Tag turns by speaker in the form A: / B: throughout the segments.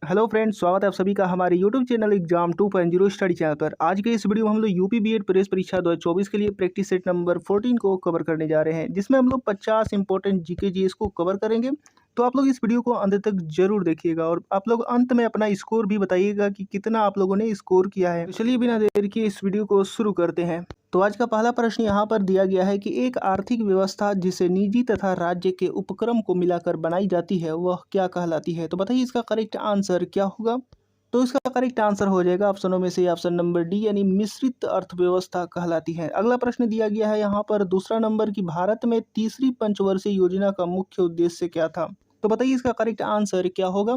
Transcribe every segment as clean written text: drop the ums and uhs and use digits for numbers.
A: Hello friends, स्वागत है आप सभी का हमारे YouTube channel exam 2.0 study channel पर। आज के इस वीडियो में हम लोग यूपी बीएड प्रेस परीक्षा 2024 के लिए प्रैक्टिस सेट नंबर 14 को कवर करने जा रहे हैं, जिसमें हम लोग 50 इंपॉर्टेंट जीके जीएस को कवर करेंगे। तो आप लोग इस वीडियो को अंत तक जरूर देखिएगा और आप लोग अंत में अपना स्कोर भी बताइएगा कि कितना आप लोगों ने स्कोर किया है। तो चलिए बिना देर किए इस वीडियो को शुरू करते हैं। तो आज का पहला प्रश्न यहाँ पर दिया गया है कि एक आर्थिक व्यवस्था जिसे निजी तथा राज्य के उपक्रम को मिलाकर बनाई जाती है वह क्या कहलाती है। तो बताइए इसका करेक्ट आंसर क्या होगा। तो इसका करेक्ट आंसर हो जाएगा ऑप्शनों में से ऑप्शन नंबर डी यानी मिश्रित अर्थव्यवस्था कहलाती है। अगला प्रश्न दिया गया है यहाँ पर दूसरा नंबर की भारत में तीसरी पंचवर्षीय योजना का मुख्य उद्देश्य क्या था। तो बताइए इसका करेक्ट आंसर क्या होगा।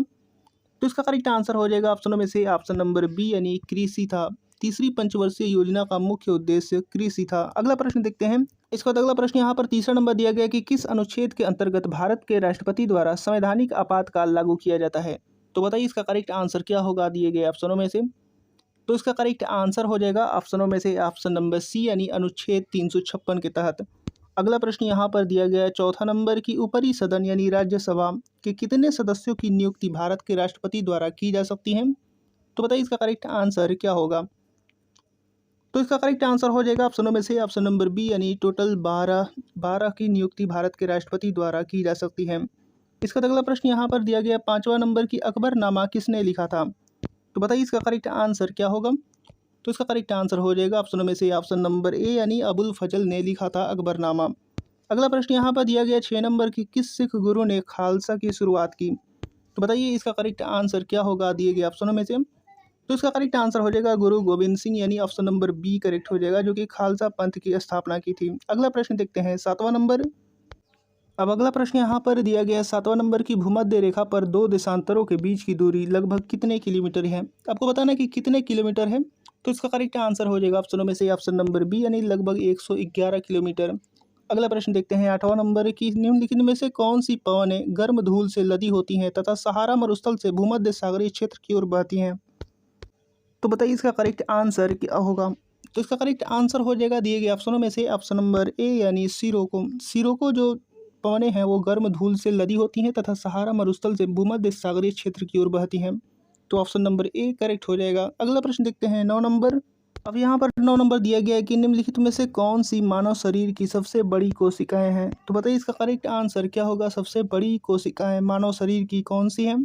A: तो इसका करेक्ट आंसर हो जाएगा ऑप्शनों में से ऑप्शन नंबर बी यानी कृषि था। तीसरी पंचवर्षीय योजना का मुख्य उद्देश्य कृषि था। अगला प्रश्न देखते हैं। इसका अगला प्रश्न यहाँ पर तीसरा नंबर दिया गया कि किस अनुच्छेद के अंतर्गत भारत के राष्ट्रपति द्वारा संवैधानिक आपातकाल लागू किया जाता है। तो बताइए इसका करेक्ट आंसर क्या होगा दिए गए ऑप्शनों में से। तो इसका करेक्ट आंसर हो जाएगा ऑप्शनों में से ऑप्शन नंबर सी यानी अनुच्छेद 356 के तहत। अगला प्रश्न यहाँ पर दिया गया है चौथा नंबर की ऊपरी सदन यानी राज्यसभा के कितने सदस्यों की नियुक्ति भारत के राष्ट्रपति द्वारा की जा सकती है। तो बताइए इसका करेक्ट आंसर क्या होगा। तो इसका करेक्ट आंसर हो जाएगा ऑप्शनों में से ऑप्शन नंबर बी यानी टोटल 12 की नियुक्ति भारत के राष्ट्रपति द्वारा की जा सकती है। इसका अगला प्रश्न यहाँ पर दिया गया पांचवा नंबर की अकबरनामा किसने लिखा था। तो बताइए इसका करेक्ट आंसर क्या होगा। तो इसका करेक्ट आंसर हो जाएगा ऑप्शनों में से ऑप्शन नंबर ए यानी अबुल फजल ने लिखा था अकबरनामा। अगला प्रश्न यहाँ पर दिया गया 6 नंबर की किस सिख गुरु ने खालसा की शुरुआत की। तो बताइए इसका करेक्ट आंसर क्या होगा दिए गए ऑप्शनों में से। तो इसका करेक्ट आंसर हो जाएगा गुरु गोविंद सिंह यानी ऑप्शन नंबर बी करेक्ट हो जाएगा, जो कि खालसा पंथ की स्थापना की थी। अगला प्रश्न देखते हैं सातवां नंबर। अब अगला प्रश्न यहाँ पर दिया गया है सातवां नंबर की भूमध्य रेखा पर दो देशांतरों के बीच की दूरी लगभग कितने किलोमीटर है। आपको बताना है कि कितने किलोमीटर है। तो इसका करेक्ट आंसर हो जाएगा ऑप्शनों में से ऑप्शन नंबर बी यानी लगभग 111 किलोमीटर। अगला प्रश्न देखते हैं आठवां नंबर की निम्नलिखित में से कौन सी पवनें गर्म धूल से लदी होती हैं तथा सहारा मरुस्थल से भूमध्य सागरीय क्षेत्र की ओर बहती हैं। तो बताइए इसका करेक्ट आंसर क्या होगा। तो इसका करेक्ट आंसर हो जाएगा दिए गए ऑप्शनों में से ऑप्शन नंबर ए यानी सिरोको जो पवनें हैं वो गर्म धूल से लदी होती हैं तथा सहारा मरुस्थल से भूमध्य सागरीय क्षेत्र की ओर बहती हैं। तो ऑप्शन नंबर ए करेक्ट हो जाएगा। अगला प्रश्न देखते हैं 9 नंबर। अब यहाँ पर 9 नंबर दिया गया है कि निम्नलिखित में से कौन सी मानव शरीर की सबसे बड़ी कोशिकाएं हैं। तो बताइए इसका करेक्ट आंसर क्या होगा। सबसे बड़ी कोशिकाएं मानव शरीर की कौन सी हैं।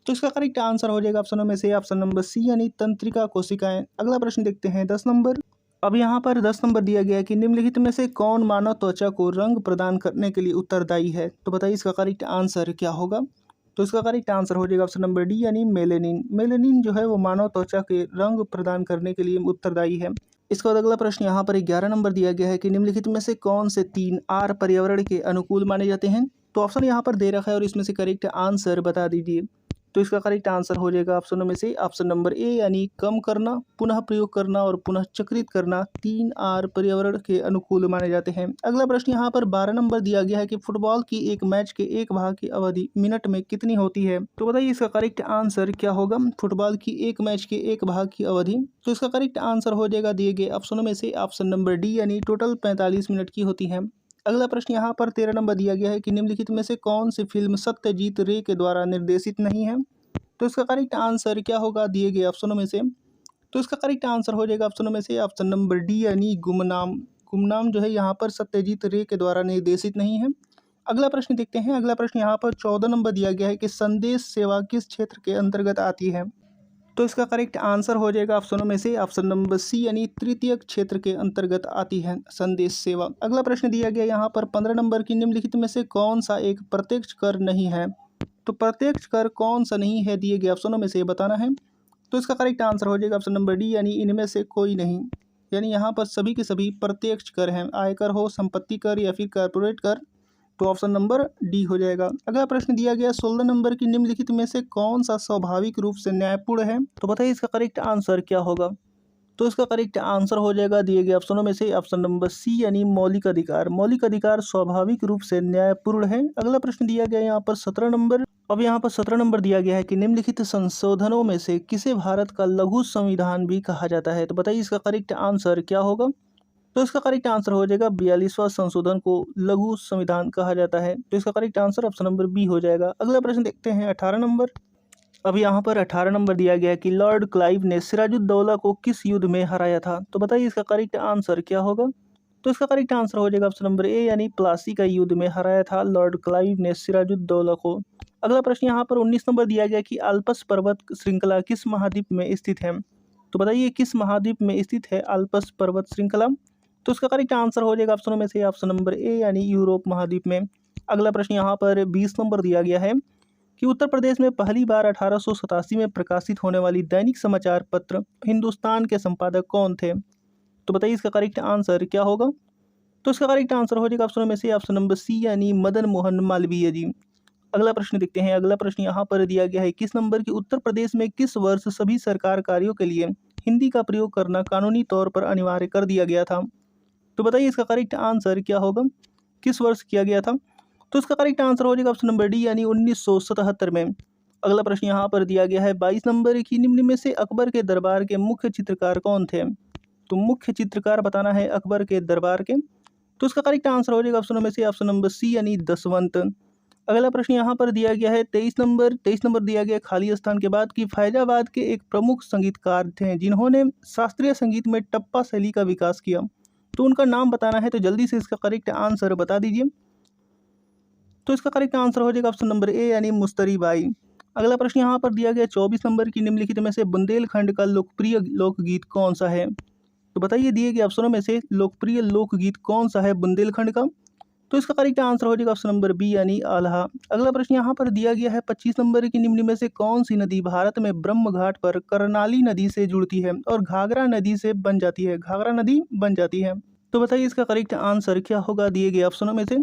A: तो इसका करेक्ट आंसर हो जाएगा ऑप्शनों में से ऑप्शन नंबर सी यानी तंत्रिका कोशिकाएं। अगला प्रश्न देखते हैं 10 नंबर। अब यहाँ पर 10 नंबर दिया गया है कि निम्नलिखित में से कौन मानव त्वचा को रंग प्रदान करने के लिए उत्तरदायी है। तो बताइए इसका करेक्ट आंसर क्या होगा। तो इसका करेक्ट आंसर हो जाएगा ऑप्शन नंबर डी यानी मेलेनिन। मेलेनिन जो है वो मानव त्वचा के रंग प्रदान करने के लिए उत्तरदायी है। इसके बाद अगला प्रश्न यहाँ पर 11 नंबर दिया गया है कि निम्नलिखित में से कौन से 3 आर पर्यावरण के अनुकूल माने जाते हैं। तो ऑप्शन यहाँ पर दे रखा है और इसमें से करेक्ट आंसर बता दीजिए। तो इसका करेक्ट आंसर हो जाएगा ऑप्शनों में से ऑप्शन नंबर ए यानी कम करना, पुनः प्रयोग करना और पुनः चक्रित करना 3 आर पर्यावरण के अनुकूल माने जाते हैं। अगला प्रश्न यहाँ पर 12 नंबर दिया गया है कि फुटबॉल की एक मैच के एक भाग की अवधि मिनट में कितनी होती है। तो बताइए इसका करेक्ट आंसर क्या होगा। फुटबॉल की एक मैच के एक भाग की अवधि। तो इसका करेक्ट आंसर हो जाएगा दिए गए ऑप्शनों में से ऑप्शन नंबर डी यानी टोटल 45 मिनट की होती है। अगला प्रश्न यहाँ पर 13 नंबर दिया गया है कि निम्नलिखित में से कौन सी फिल्म सत्यजीत रे के द्वारा निर्देशित नहीं है। तो इसका करेक्ट आंसर क्या होगा दिए गए ऑप्शनों में से। तो इसका करेक्ट आंसर हो जाएगा ऑप्शनों में से ऑप्शन नंबर डी यानी गुमनाम। गुमनाम जो है यहाँ पर सत्यजीत रे के द्वारा निर्देशित नहीं है। अगला प्रश्न देखते हैं। अगला प्रश्न यहाँ पर 14 नंबर दिया गया है कि संदेश सेवा किस क्षेत्र के अंतर्गत आती है। तो इसका करेक्ट आंसर हो जाएगा ऑप्शनों में से ऑप्शन नंबर सी यानी तृतीयक क्षेत्र के अंतर्गत आती है संदेश सेवा। अगला प्रश्न दिया गया यहाँ पर 15 नंबर की निम्नलिखित में से कौन सा एक प्रत्यक्ष कर नहीं है। तो प्रत्यक्ष कर कौन सा नहीं है दिए गए ऑप्शनों में से बताना है। तो इसका करेक्ट आंसर हो जाएगा ऑप्शन नंबर डी यानी इनमें से कोई नहीं। यानी यहाँ पर सभी के सभी प्रत्यक्ष कर हैं, आयकर हो, संपत्ति कर या फिर कॉर्पोरेट कर। तो ऑप्शन नंबर डी हो जाएगा। अगला प्रश्न दिया गया 16 नंबर की निम्नलिखित में से कौन सा स्वाभाविक रूप से न्यायपूर्ण है। तो बताइए इसका करेक्ट आंसर क्या होगा। तो इसका करेक्ट आंसर हो जाएगा दिए गए ऑप्शनों में से ऑप्शन नंबर सी यानी मौलिक अधिकार। मौलिक अधिकार स्वाभाविक रूप से न्यायपूर्ण है। अगला प्रश्न दिया गया यहाँ पर 17 नंबर। अब यहाँ पर 17 नंबर दिया गया है कि निम्नलिखित संशोधनों में से किसे भारत का लघु संविधान भी कहा जाता है। तो बताइए इसका करेक्ट आंसर क्या होगा। तो इसका करेक्ट आंसर हो जाएगा 42वां संशोधन को लघु संविधान कहा जाता है। तो इसका correct answer option number B हो जाएगा। अगला प्रश्न देखते हैं 18 नंबर। अब यहाँ पर 18 नंबर दिया गया है कि लॉर्ड क्लाइव ने सिराजुद्दौला को किस युद्ध में हराया था। तो बताइए इसका करेक्ट आंसर क्या होगा। तो इसका करेक्ट आंसर हो जाएगा ऑप्शन नंबर ए यानी प्लासी का युद्ध में हराया था लॉर्ड क्लाइव ने सिराजुद्दौला को। अगला प्रश्न यहाँ पर 19 नंबर दिया गया कि आल्पस पर्वत श्रृंखला किस महाद्वीप में स्थित है। तो बताइए किस महाद्वीप में स्थित है आल्पस पर्वत श्रृंखला। तो इसका करेक्ट आंसर हो जाएगा ऑप्शनों में से ऑप्शन नंबर ए यानी यूरोप महाद्वीप में। अगला प्रश्न यहाँ पर 20 नंबर दिया गया है कि उत्तर प्रदेश में पहली बार 1887 में प्रकाशित होने वाली दैनिक समाचार पत्र हिंदुस्तान के संपादक कौन थे। तो बताइए इसका करेक्ट आंसर क्या होगा। तो इसका करेक्ट आंसर हो जाएगा ऑप्शन में से ऑप्शन नंबर सी यानी मदन मोहन मालवीय जी। अगला प्रश्न देखते हैं। अगला प्रश्न यहाँ पर दिया गया है किस नंबर की उत्तर प्रदेश में किस वर्ष सभी सरकार कार्यों के लिए हिंदी का प्रयोग करना कानूनी तौर पर अनिवार्य कर दिया गया था। तो बताइए इसका करेक्ट आंसर क्या होगा, किस वर्ष किया गया था। तो इसका करेक्ट आंसर हो जाएगा ऑप्शन नंबर डी यानी 1977 में। अगला प्रश्न यहाँ पर दिया गया है 22 नंबर की निम्न में से अकबर के दरबार के मुख्य चित्रकार कौन थे। तो मुख्य चित्रकार बताना है अकबर के दरबार के। तो इसका करेक्ट आंसर हो जाएगा ऑप्शनों में से ऑप्शन नंबर सी यानी दसवंत। अगला प्रश्न यहाँ पर दिया गया है 23 नंबर दिया गया खाली स्थान के बाद कि फैजाबाद के एक प्रमुख संगीतकार थे जिन्होंने शास्त्रीय संगीत में टप्पा शैली का विकास किया। तो उनका नाम बताना है, तो जल्दी से इसका करेक्ट आंसर बता दीजिए। तो इसका करेक्ट आंसर हो जाएगा ऑप्शन नंबर ए यानी मुस्तरी बाई। अगला प्रश्न यहाँ पर दिया गया 24 नंबर की निम्नलिखित में से बुंदेलखंड का लोकप्रिय लोकगीत कौन सा है। तो बताइए दिए गए ऑप्शनों में से लोकप्रिय लोकगीत कौन सा है बुंदेलखंड का। तो इसका करेक्ट आंसर हो जाएगा ऑप्शन नंबर बी यानी आल्हा। अगला प्रश्न यहाँ पर दिया गया है 25 नंबर की निम्न में से कौन सी नदी भारत में ब्रह्म घाट पर कर्नाली नदी से जुड़ती है और घाघरा नदी से बन जाती है, घाघरा नदी बन जाती है। तो बताइए इसका करेक्ट आंसर क्या होगा दिए गए ऑप्शनों में से।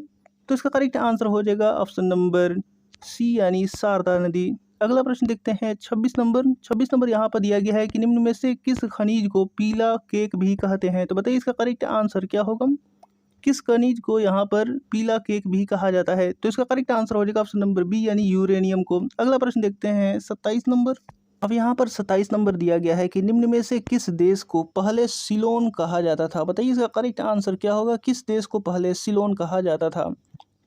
A: तो इसका करेक्ट आंसर हो जाएगा ऑप्शन नंबर सी यानी शारदा नदी। अगला प्रश्न देखते हैं 26 नंबर यहाँ पर दिया गया है कि निम्न में से किस खनिज को पीला केक भी कहते हैं। तो बताइए इसका करेक्ट आंसर क्या होगा, किस खनिज को यहाँ पर पीला केक भी कहा जाता है। तो इसका करेक्ट आंसर हो जाएगा ऑप्शन नंबर बी यानी यूरेनियम को। अगला प्रश्न देखते हैं 27 नंबर। अब यहाँ पर 27 नंबर दिया गया है कि निम्न में से किस देश को पहले सिलोन कहा जाता था। बताइए इसका करेक्ट आंसर क्या होगा, किस देश को पहले सिलोन कहा जाता था।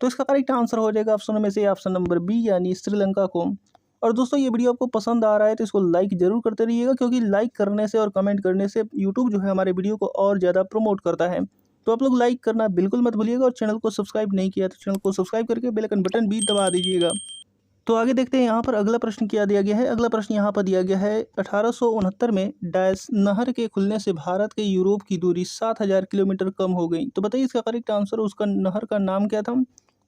A: तो इसका करेक्ट आंसर हो जाएगा ऑप्शन में से ऑप्शन नंबर बी यानी श्रीलंका को। और दोस्तों ये वीडियो आपको पसंद आ रहा है तो इसको लाइक जरूर करते रहिएगा, क्योंकि लाइक करने से और कमेंट करने से यूट्यूब जो है हमारे वीडियो को और ज़्यादा प्रमोट करता है। तो आप लोग लाइक करना बिल्कुल मत भूलिएगा और चैनल को सब्सक्राइब नहीं किया तो चैनल को सब्सक्राइब करके बेल आइकन बटन भी दबा दीजिएगा। तो आगे देखते हैं यहाँ पर अगला प्रश्न क्या दिया गया है। अगला प्रश्न यहाँ पर दिया गया है 1869 में डैश नहर के खुलने से भारत के यूरोप की दूरी 7000 किलोमीटर कम हो गई। तो बताइए इसका करेक्ट आंसर, उसका नहर का नाम क्या था।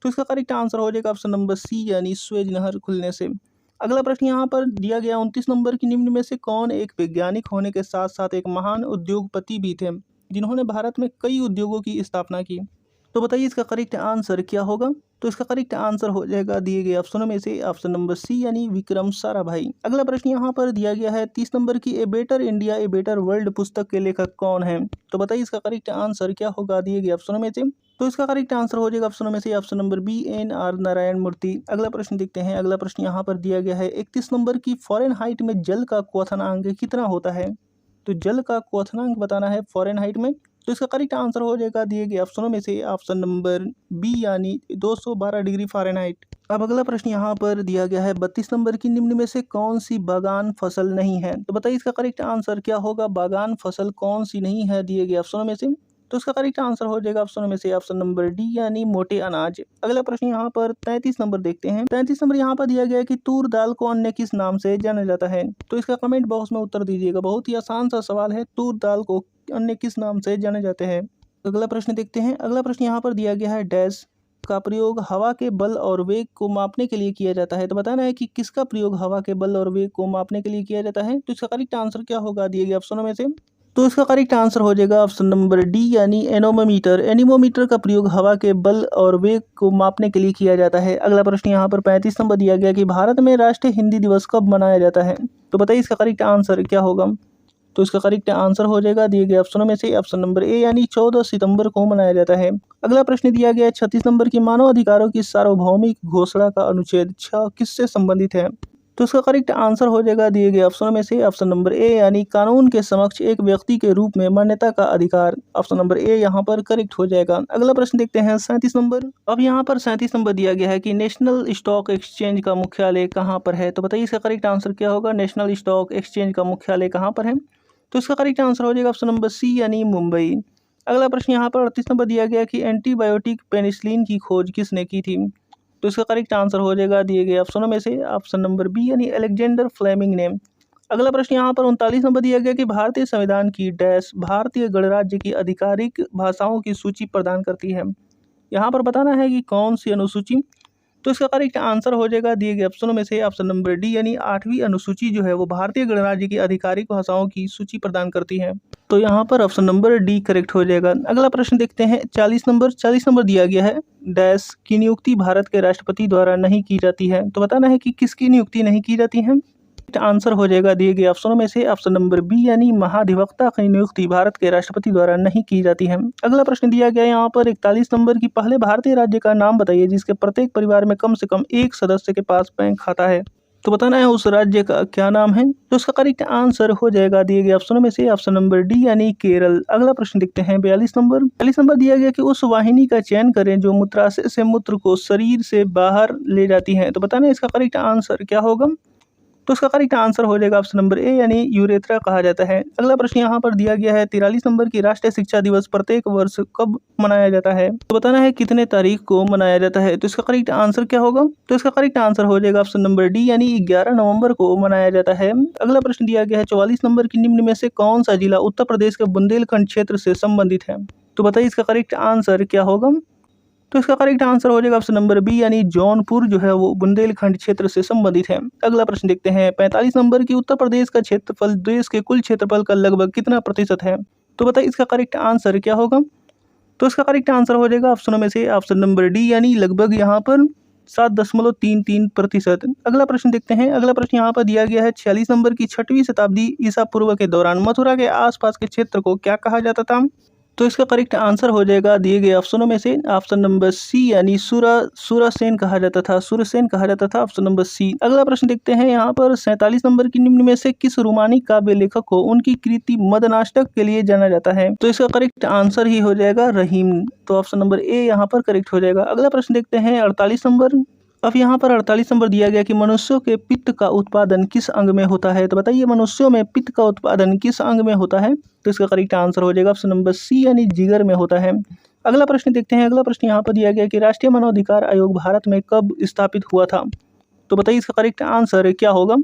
A: तो इसका करेक्ट आंसर हो जाएगा ऑप्शन नंबर सी यानी स्वेज नहर खुलने से। अगला प्रश्न यहाँ पर दिया गया 29 नंबर की निम्न में से कौन एक वैज्ञानिक होने के साथ साथ एक महान उद्योगपति भी थे जिन्होंने भारत में कई उद्योगों की स्थापना की। तो बताइए इसका करेक्ट आंसर क्या होगा। तो इसका करेक्ट आंसर हो जाएगा दिए गए ऑप्शनों में से ऑप्शन नंबर सी यानी विक्रम साराभाई। अगला प्रश्न यहाँ पर दिया गया है 30 नंबर की a better India a better world पुस्तक के लेखक कौन है। तो बताइए इसका करेक्ट आंसर क्या होगा दिए गए ऑप्शनों में से। तो इसका करेक्ट आंसर हो जाएगा ऑप्शनों में से option number B NR Narayana Murthy. अगला प्रश्न देखते हैं। अगला प्रश्न यहाँ पर दिया गया है 31 नंबर की फ़ारेनहाइट में जल का क्वथनांक कितना होता है। तो जल का क्वथनांक बताना है फ़ारेनहाइट में। तो इसका करेक्ट आंसर हो जाएगा दिए गए ऑप्शनों में से ऑप्शन नंबर बी यानी 212 डिग्री फ़ारेनहाइट। अब अगला प्रश्न यहाँ पर दिया गया है 32 नंबर की निम्न में से कौन सी बागान फसल नहीं है। तो बताइए इसका करेक्ट आंसर क्या होगा, बागान फसल कौन सी नहीं है दिए गए ऑप्शनों में से। तो इसका करेक्ट आंसर हो जाएगा ऑप्शन में से ऑप्शन नंबर डी यानी मोटे अनाज। अगला प्रश्न यहाँ पर 33 नंबर देखते हैं। 33 नंबर यहाँ पर दिया गया है कि तूर दाल को अन्य किस नाम से जाना जाता है। तो इसका कमेंट बॉक्स में उत्तर दीजिएगा, बहुत ही आसान सा सवाल है, तूर दाल को अन्य किस नाम से जाने जाते हैं। अगला प्रश्न देखते हैं। अगला प्रश्न यहाँ पर दिया गया है डैश का प्रयोग हवा के बल और वेग को मापने के लिए किया जाता है। तो बताना है कि किसका प्रयोग हवा के बल और वेग को मापने के लिए किया जाता है। तो इसका करेक्ट आंसर क्या होगा दिए गए ऑप्शनों में से। तो इसका करेक्ट आंसर हो जाएगा ऑप्शन नंबर डी यानी एनोमोमीटर। एनीमोमीटर का प्रयोग हवा के बल और वेग को मापने के लिए किया जाता है। अगला प्रश्न यहाँ पर 35 नंबर दिया गया कि भारत में राष्ट्रीय हिंदी दिवस कब मनाया जाता है। तो बताइए इसका करेक्ट आंसर क्या होगा। तो इसका करेक्ट आंसर हो जाएगा दिए गए ऑप्शनों में से ऑप्शन नंबर ए यानी 14 सितंबर को मनाया जाता है। अगला प्रश्न दिया गया है 36 नंबर की मानव अधिकारों की सार्वभौमिक घोषणा का अनुच्छेद 6 किससे संबंधित है। तो इसका करेक्ट आंसर हो जाएगा दिए गए ऑप्शनों में से ऑप्शन नंबर ए, यानी कानून के समक्ष एक व्यक्ति के रूप में मान्यता का अधिकार। ऑप्शन नंबर ए यहाँ पर करेक्ट हो जाएगा। अगला प्रश्न देखते हैं 37 नंबर। अब यहाँ पर 37 नंबर दिया गया है कि नेशनल स्टॉक एक्सचेंज का मुख्यालय कहाँ पर है। तो बताइए इसका करेक्ट आंसर क्या होगा। नेशनल स्टॉक एक्सचेंज का मुख्यालय कहाँ पर है। तो इसका करेक्ट आंसर हो जाएगा ऑप्शन नंबर सी, यानी मुंबई। अगला प्रश्न यहाँ पर 38 नंबर दिया गया कि एंटीबायोटिक पेनिसिलिन की खोज किसने की थी। तो इसका करेक्ट आंसर हो जाएगा दिए गए ऑप्शनों में से ऑप्शन नंबर बी, यानी अलेक्जेंडर फ्लेमिंग ने। अगला प्रश्न यहाँ पर 39 नंबर दिया गया कि भारतीय संविधान की डैश भारतीय गणराज्य की आधिकारिक भाषाओं की सूची प्रदान करती है। यहाँ पर बताना है कि कौन सी अनुसूची। तो इसका करेक्ट आंसर हो जाएगा दिए गए ऑप्शनों में से ऑप्शन नंबर डी, यानी 8वीं अनुसूची जो है वो भारतीय गणराज्य की आधिकारिक भाषाओं की सूची प्रदान करती है। तो यहाँ पर ऑप्शन नंबर डी करेक्ट हो जाएगा। अगला प्रश्न देखते हैं 40 नंबर। 40 नंबर दिया गया है डैश की नियुक्ति भारत के राष्ट्रपति द्वारा नहीं की जाती है। तो बताना है कि किसकी नियुक्ति नहीं की जाती है। आंसर हो जाएगा दिए गए ऑप्शनों में से ऑप्शन नंबर बी, यानी महाधिवक्ता की नियुक्ति भारत के राष्ट्रपति द्वारा नहीं की जाती है। अगला प्रश्न दिया गया यहाँ पर 41 नंबर की पहले भारतीय राज्य का नाम बताइए जिसके प्रत्येक परिवार में कम से कम एक सदस्य के पास बैंक खाता है। तो बताना है उस राज्य का क्या नाम है। तो इसका करेक्ट आंसर हो जाएगा दिए गए ऑप्शनों में से ऑप्शन नंबर डी, यानी केरल। अगला प्रश्न देखते हैं 42 नंबर। 42 नंबर दिया गया कि उस वाहिनी का चयन करें जो मूत्राशय से मूत्र को शरीर से बाहर ले जाती है। तो बताना है इसका करेक्ट आंसर क्या होगा। तो इसका करेक्ट आंसर हो जाएगा ऑप्शन नंबर ए, यानी यूरेथ्रा कहा जाता है। अगला प्रश्न यहाँ पर दिया गया है 43 नंबर की राष्ट्रीय शिक्षा दिवस प्रत्येक वर्ष कब मनाया जाता है। तो बताना है कितने तारीख को मनाया जाता है। तो इसका करेक्ट आंसर क्या होगा। तो इसका करेक्ट आंसर हो जाएगा ऑप्शन नंबर डी, यानी 11 नवंबर को मनाया जाता है। अगला प्रश्न दिया गया है 44 नंबर की निम्न में से कौन सा जिला उत्तर प्रदेश के बुंदेलखंड क्षेत्र से संबंधित है। तो बताइए इसका करेक्ट आंसर क्या होगा। तो इसका करेक्ट आंसर हो जाएगा ऑप्शन नंबर बी, यानी जौनपुर जो है वो बुंदेलखंड क्षेत्र से संबंधित है। अगला प्रश्न देखते हैं 45 नंबर की उत्तर प्रदेश का क्षेत्रफल देश के कुल क्षेत्रफल का लगभग कितना प्रतिशत है। तो बताइए इसका करेक्ट आंसर क्या होगा। तो इसका करेक्ट आंसर हो जाएगा ऑप्शनों में से ऑप्शन नंबर डी, यानी लगभग यहाँ पर 7.33%। अगला प्रश्न देखते हैं। अगला प्रश्न यहाँ पर दिया गया है 46 नंबर की 6वीं शताब्दी ईसा पूर्व के दौरान मथुरा के आसपास के क्षेत्र को क्या कहा जाता था। तो इसका करेक्ट आंसर हो जाएगा दिए गए ऑप्शनों में से ऑप्शन नंबर सी, यानी सुरासेन कहा जाता था, सुरसेन कहा जाता था। Option number C. अगला प्रश्न देखते हैं यहाँ पर 47 नंबर की निम्न में से किस रोमानी काव्य लेखक को उनकी कृति मदनाष्टक के लिए जाना जाता है। तो इसका करेक्ट आंसर ही हो जाएगा रहीम। तो ऑप्शन नंबर ए यहाँ पर करेक्ट हो जाएगा। अगला प्रश्न देखते हैं 48 नंबर। अब यहाँ पर 48 नंबर दिया गया कि मनुष्यों के पित्त का उत्पादन किस अंग में होता है। तो बताइए मनुष्यों में पित्त का उत्पादन किस अंग में होता है। तो इसका करेक्ट आंसर हो जाएगा ऑप्शन नंबर सी, यानी जिगर में होता है। अगला प्रश्न देखते हैं। अगला प्रश्न यहाँ पर दिया गया कि राष्ट्रीय मानवाधिकार आयोग भारत में कब स्थापित हुआ था। तो बताइए इसका करेक्ट आंसर क्या होगा।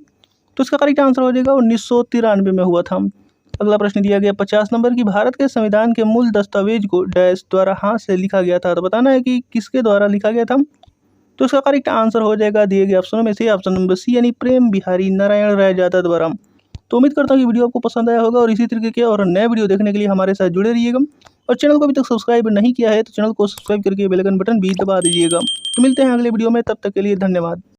A: तो इसका करेक्ट आंसर हो जाएगा 1993 में हुआ था। अगला प्रश्न दिया गया 50 नंबर की भारत के संविधान के मूल दस्तावेज को डैश द्वारा हाथ से लिखा गया था। तो बताना है कि किसके द्वारा लिखा गया था। तो इसका करेक्ट आंसर हो जाएगा दिए गए ऑप्शनों में से ऑप्शन नंबर सी, यानी प्रेम बिहारी नारायण रायजादा द्वारा। तो उम्मीद करता हूँ कि वीडियो आपको पसंद आया होगा और इसी तरीके के और नए वीडियो देखने के लिए हमारे साथ जुड़े रहिएगा। और चैनल को अभी तक सब्सक्राइब नहीं किया है तो चैनल को सब्सक्राइब करके बेल आइकन बटन भी दबा दीजिएगा। तो मिलते हैं अगले वीडियो में, तब तक के लिए धन्यवाद।